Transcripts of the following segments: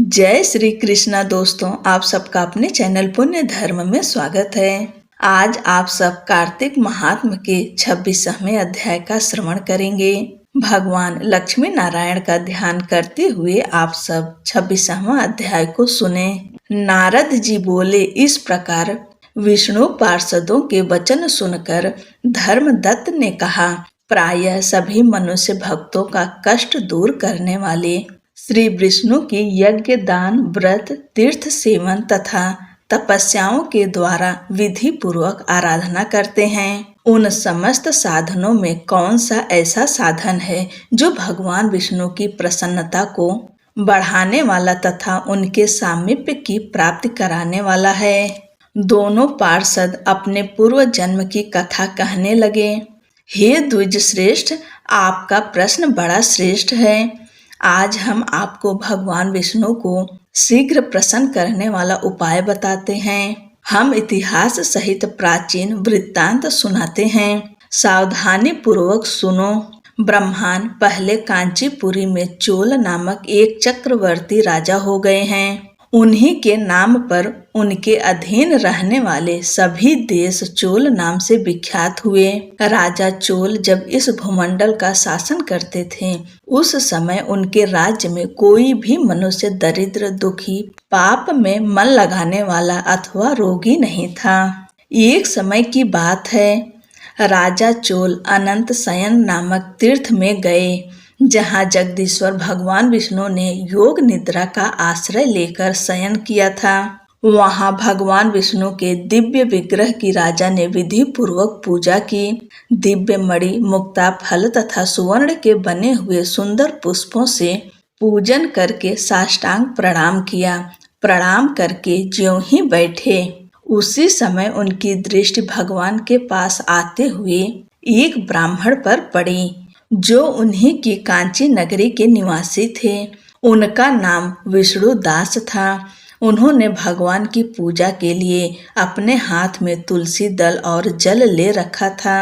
जय श्री कृष्णा दोस्तों, आप सबका अपने चैनल पुण्य धर्म में स्वागत है। आज आप सब कार्तिक महात्म के 26वें अध्याय का श्रवण करेंगे। भगवान लक्ष्मी नारायण का ध्यान करते हुए आप सब 26वां अध्याय को सुने। नारद जी बोले, इस प्रकार विष्णु पार्षदों के वचन सुनकर धर्मदत्त ने कहा, प्रायः सभी मनुष्य भक्तों का कष्ट दूर करने वाले श्री विष्णु की यज्ञ, दान, व्रत, तीर्थ सेवन तथा तपस्याओं के द्वारा विधि पूर्वक आराधना करते हैं। उन समस्त साधनों में कौन सा ऐसा साधन है जो भगवान विष्णु की प्रसन्नता को बढ़ाने वाला तथा उनके सामीप्य की प्राप्ति कराने वाला है। दोनों पार्षद अपने पूर्व जन्म की कथा कहने लगे। हे द्विज श्रेष्ठ, आपका प्रश्न बड़ा श्रेष्ठ है। आज हम आपको भगवान विष्णु को शीघ्र प्रसन्न करने वाला उपाय बताते हैं। हम इतिहास सहित प्राचीन वृत्तांत सुनाते हैं। सावधानी पूर्वक सुनो। ब्रह्मांड पहले कांचीपुरी में चोल नामक एक चक्रवर्ती राजा हो गए हैं। उन्हीं के नाम पर उनके अधीन रहने वाले सभी देश चोल नाम से विख्यात हुए। राजा चोल जब इस भूमंडल का शासन करते थे, उस समय उनके राज्य में कोई भी मनुष्य दरिद्र, दुखी, पाप में मन लगाने वाला अथवा रोगी नहीं था। एक समय की बात है, राजा चोल अनंत शयन नामक तीर्थ में गए, जहाँ जगदीश्वर भगवान विष्णु ने योग निद्रा का आश्रय लेकर शयन किया था। वहाँ भगवान विष्णु के दिव्य विग्रह की राजा ने विधि पूर्वक पूजा की। दिव्य मणि, मुक्ता, फल तथा सुवर्ण के बने हुए सुंदर पुष्पों से पूजन करके साष्टांग प्रणाम किया। प्रणाम करके ज्यों ही बैठे, उसी समय उनकी दृष्टि भगवान के पास आते हुए एक ब्राह्मण पर पड़ी, जो उन्हीं की कांची नगरी के निवासी थे। उनका नाम विष्णु दास था। उन्होंने भगवान की पूजा के लिए अपने हाथ में तुलसी दल और जल ले रखा था।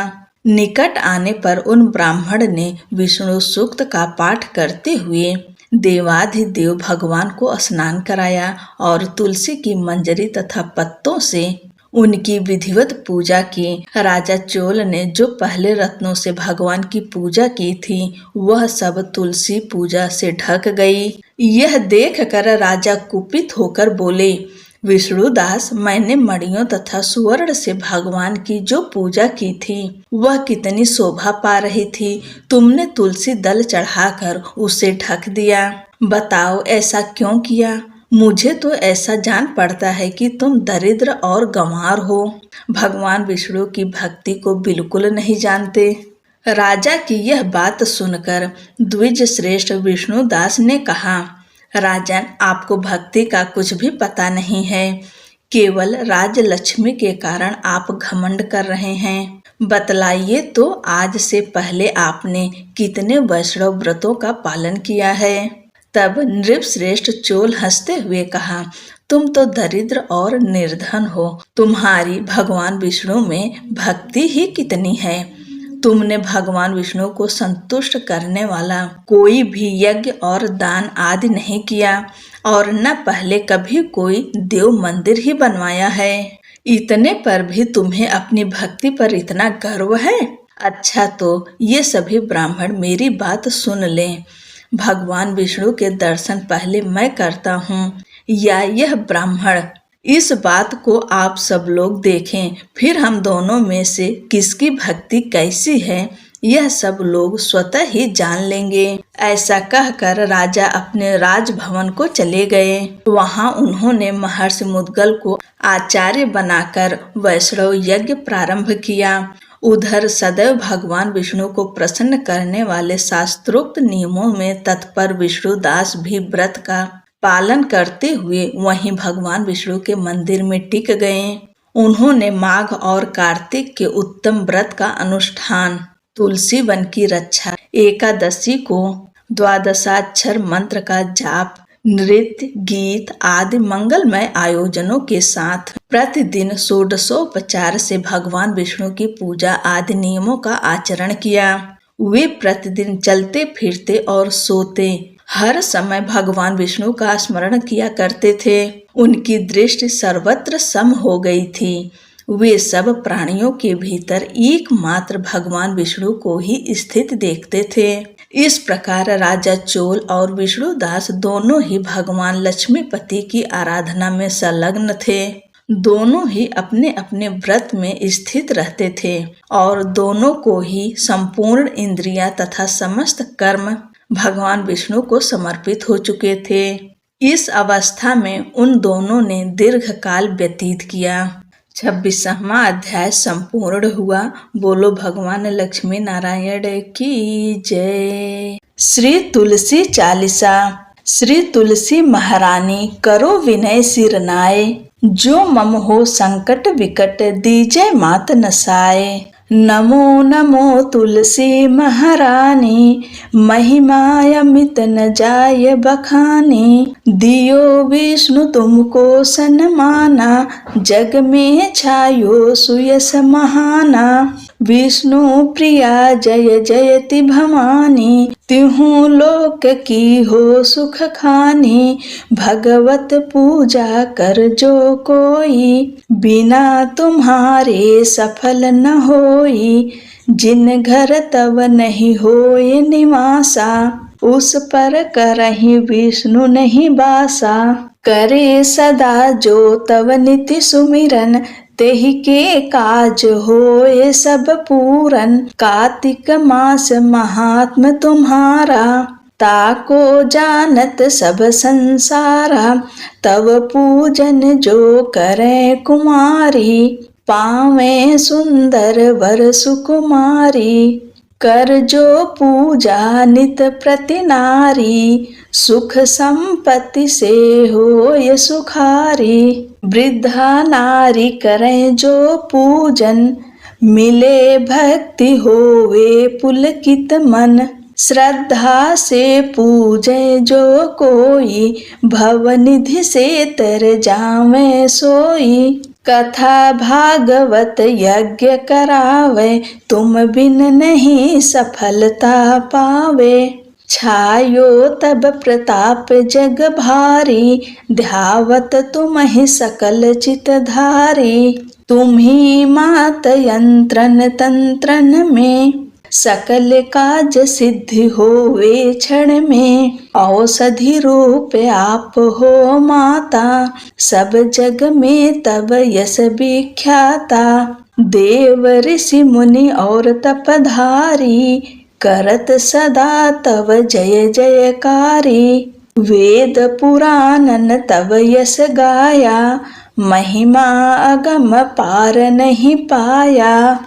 निकट आने पर उन ब्राह्मण ने विष्णु सूक्त का पाठ करते हुए देवाधिदेव भगवान को स्नान कराया और तुलसी की मंजरी तथा पत्तों से उनकी विधिवत पूजा की। राजा चोल ने जो पहले रत्नों से भगवान की पूजा की थी, वह सब तुलसी पूजा से ढक गई। यह देखकर राजा कुपित होकर बोले, विष्णुदास, मैंने मणियों तथा सुवर्ण से भगवान की जो पूजा की थी, वह कितनी शोभा पा रही थी। तुमने तुलसी दल चढ़ाकर उसे ढक दिया। बताओ, ऐसा क्यों किया? मुझे तो ऐसा जान पड़ता है कि तुम दरिद्र और गंवार हो, भगवान विष्णु की भक्ति को बिल्कुल नहीं जानते। राजा की यह बात सुनकर द्विज श्रेष्ठ विष्णुदास ने कहा, राजन, आपको भक्ति का कुछ भी पता नहीं है। केवल राजलक्ष्मी के कारण आप घमंड कर रहे हैं। बतलाइए तो, आज से पहले आपने कितने वैष्णव व्रतों का पालन किया है? तब नृपश्रेष्ठ चोल हंसते हुए कहा, तुम तो दरिद्र और निर्धन हो। तुम्हारी भगवान विष्णु में भक्ति ही कितनी है। तुमने भगवान विष्णु को संतुष्ट करने वाला कोई भी यज्ञ और दान आदि नहीं किया, और न पहले कभी कोई देव मंदिर ही बनवाया है। इतने पर भी तुम्हें अपनी भक्ति पर इतना गर्व है। अच्छा, तो ये सभी ब्राह्मण मेरी बात सुन लें। भगवान विष्णु के दर्शन पहले मैं करता हूँ या यह ब्राह्मण? इस बात को आप सब लोग देखें, फिर हम दोनों में से किसकी भक्ति कैसी है, यह सब लोग स्वतः ही जान लेंगे। ऐसा कहकर राजा अपने राजभवन को चले गए। वहाँ उन्होंने महर्षि मुद्गल को आचार्य बनाकर वैष्णव यज्ञ प्रारंभ किया। उधर सदैव भगवान विष्णु को प्रसन्न करने वाले शास्त्रोक्त नियमों में तत्पर विष्णुदास भी व्रत का पालन करते हुए वहीं भगवान विष्णु के मंदिर में टिक गए। उन्होंने माघ और कार्तिक के उत्तम व्रत का अनुष्ठान, तुलसी वन की रक्षा, एकादशी को द्वादशाक्षर मंत्र का जाप, नृत्य, गीत आदि मंगलमय आयोजनों के साथ प्रतिदिन षोडशोपचार से भगवान विष्णु की पूजा आदि नियमों का आचरण किया। वे प्रतिदिन चलते फिरते और सोते हर समय भगवान विष्णु का स्मरण किया करते थे। उनकी दृष्टि सर्वत्र सम हो गई थी। वे सब प्राणियों के भीतर एकमात्र भगवान विष्णु को ही स्थित देखते थे। इस प्रकार राजा चोल और विष्णुदास दोनों ही भगवान लक्ष्मीपति की आराधना में संलग्न थे। दोनों ही अपने अपने व्रत में स्थित रहते थे और दोनों को ही संपूर्ण इंद्रियां तथा समस्त कर्म भगवान विष्णु को समर्पित हो चुके थे। इस अवस्था में उन दोनों ने दीर्घ काल व्यतीत किया। 26वां अध्याय संपूर्ण हुआ। बोलो भगवान लक्ष्मी नारायण की जय। श्री तुलसी चालीसा। श्री तुलसी महारानी करो विनय सिर नाय, जो मम हो संकट विकट दीजय मात नसाए। नमो नमो तुलसी महारानी, महिमा अमित न जाय बखानी। दियो विष्णु तुमको सन्माना, जग में छायो सुयस महाना। विष्णु प्रिया जय जयति भवानी, तिहु लोक की हो सुख खानी। भगवत पूजा कर जो कोई, बिना तुम्हारे सफल न होई। जिन घर तब नहीं होए निवासा, उस पर करहि विष्णु नहीं बासा। करे सदा जो तब नित्य सुमिरन, तेहि के काज होए सब पूरन। कार्तिक मास महात्म तुम्हारा, ताको जानत सब संसारा। तब पूजन जो करे कुमारी, पावे सुंदर वर सुकुमारी। कर जो पूजा नित प्रति नारी, सुख संपत्ति से होय सुखारी। वृद्धा नारी करे जो पूजन, मिले भक्ति होवे पुलकित मन। श्रद्धा से पूजे जो कोई, भवनिधि से तर जावे सोई। कथा भागवत यज्ञ करावे, तुम बिन नहीं सफलता पावे। छायो तब प्रताप जग भारी, ध्यावत तुम ही सकल चित धारी। तुम ही मात यंत्रन तंत्रन में, सकल काज सिद्धि होवे क्षण में। औषधि रूप आप हो माता, सब जग में तब यश विख्याता। देव ऋषि मुनि और तपधारी, करत सदा तब जय जयकारी। वेद पुराणन तब यश गाया, महिमा अगम पार नहीं पाया।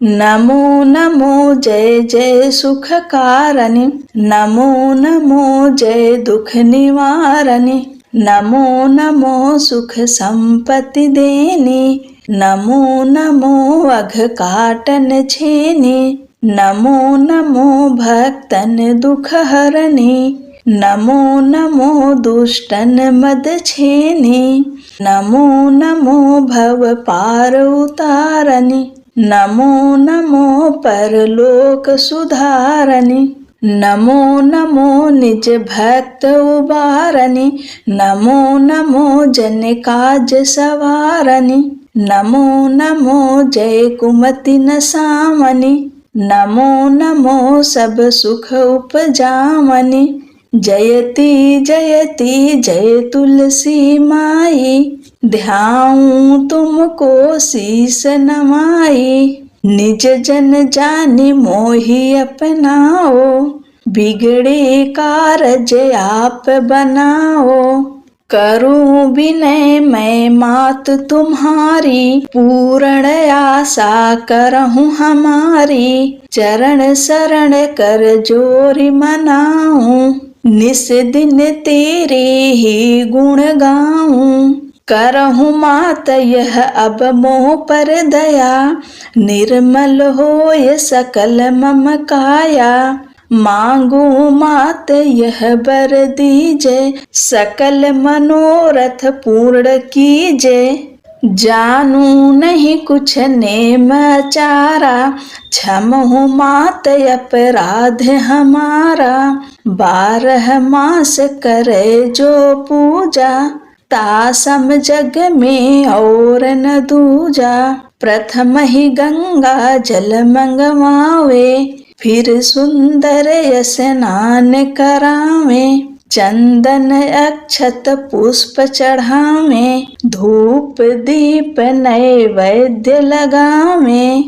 नमो नमो जय जय सुख कारणी, नमो नमो जय दुख निवारणी। नमो नमो सुख संपत्ति देनी, नमो नमो अघ काटन छेनी। नमो नमो भक्तन दुख हरणी, नमो नमो दुष्टन मद छेनी। नमो नमो भव पार उतारणी, नमो नमो परलोक सुधारणी। नमो नमो निज भक्त उबारणी, नमो नमो जन काज सवारणी। नमो नमो जय कुमति नसामनी, नमो नमो सब सुख उपजामनी। जयति जयति जय तुलसी माई, ध्याऊं तुमको शीस नमाई। निज जन जानि मोहि अपनाओ, बिगड़े कारज आप बनाओ। करूं विनय मैं मात तुम्हारी, पूर्ण आशा करहूं हमारी। चरण शरण कर जोरि मनाऊं, निस दिन तेरे ही गुण गाऊं। करहूं मात यह अब मोह पर दया, निर्मल होय सकल मम काया। मांगू मात यह बर दीजे, सकल मनोरथ पूर्ण कीजे। जानू नहीं कुछ नेम चारा, क्षमहु मात अपराध हमारा। 12 मास करे जो पूजा, तासम जग में और न दूजा। प्रथम ही गंगा जल मंगवावे, फिर सुंदर स्नान करावे। चंदन अक्षत पुष्प चढ़ावे, धूप दीप नैवेद्य लगावे।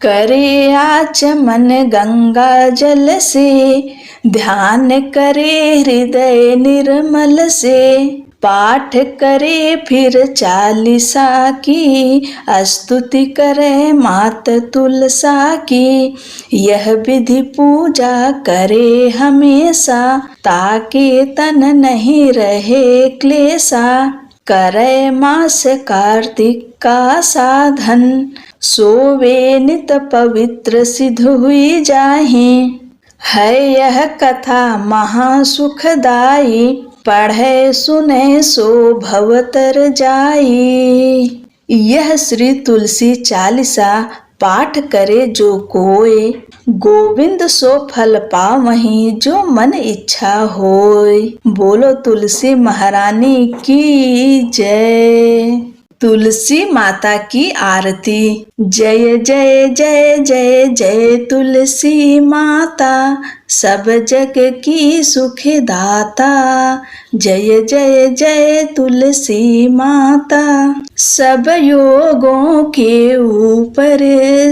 करे आचमन गंगा जल से, ध्यान करे हृदय निर्मल से। पाठ करे फिर 40 की, स्तुति करे मात तुलसा की। यह विधि पूजा करे हमेशा, ताकि तन नहीं रहे क्लेशा। करे मास कार्तिक का साधन, सोवे नित पवित्र सिद्ध हुई जाहि। है यह कथा महासुखदाई, पढ़े सुने सो भवतर जाई। यह श्री तुलसी चालीसा पाठ करे जो कोय, गोविंद सो फल पावहीं जो मन इच्छा होय। बोलो तुलसी महारानी की जय। तुलसी माता की आरती। जय जय जय जय जय तुलसी माता, सब जग की सुखदाता। जय जय जय तुलसी माता, सब योगों के ऊपर,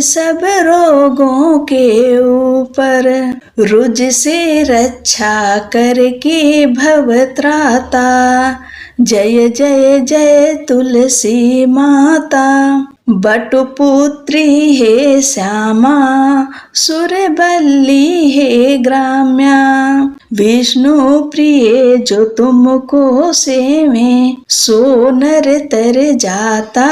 सब रोगों के ऊपर। रुज से रक्षा करके भवत्राता। जय जय जय तुलसी माता। बटुपुत्री हे श्यामा, सुरबल्ली हे ग्राम्या। विष्णु प्रिय जो तुमको सेवे, सो नर तर जाता।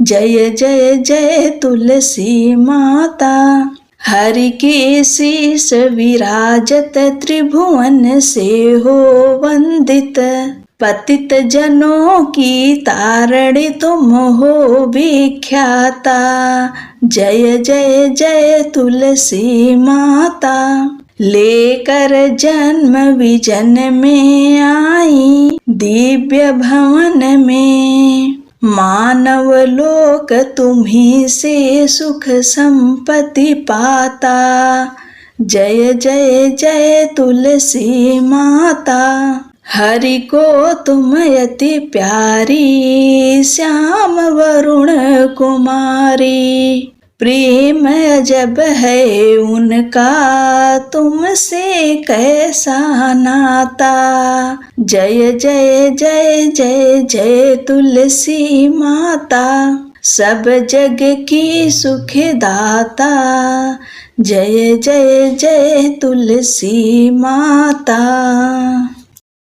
जय जय जय तुलसी माता। हरि के शीस विराजत, त्रिभुवन से हो वंदित। पतित जनों की तारणी तुम हो विख्याता। जय जय जय तुलसी माता। लेकर जन्म विजन में आई, दिव्य भवन में। मानव लोक तुम्ही से सुख संपत्ति पाता। जय जय जय तुलसी माता। हरि को तुम अति प्यारी, श्याम वरुण कुमारी। प्रेम जब है उनका, तुमसे कैसा नाता। जय जय जय जय जय तुलसी माता, सब जग की सुखदाता। जय जय जय तुलसी माता।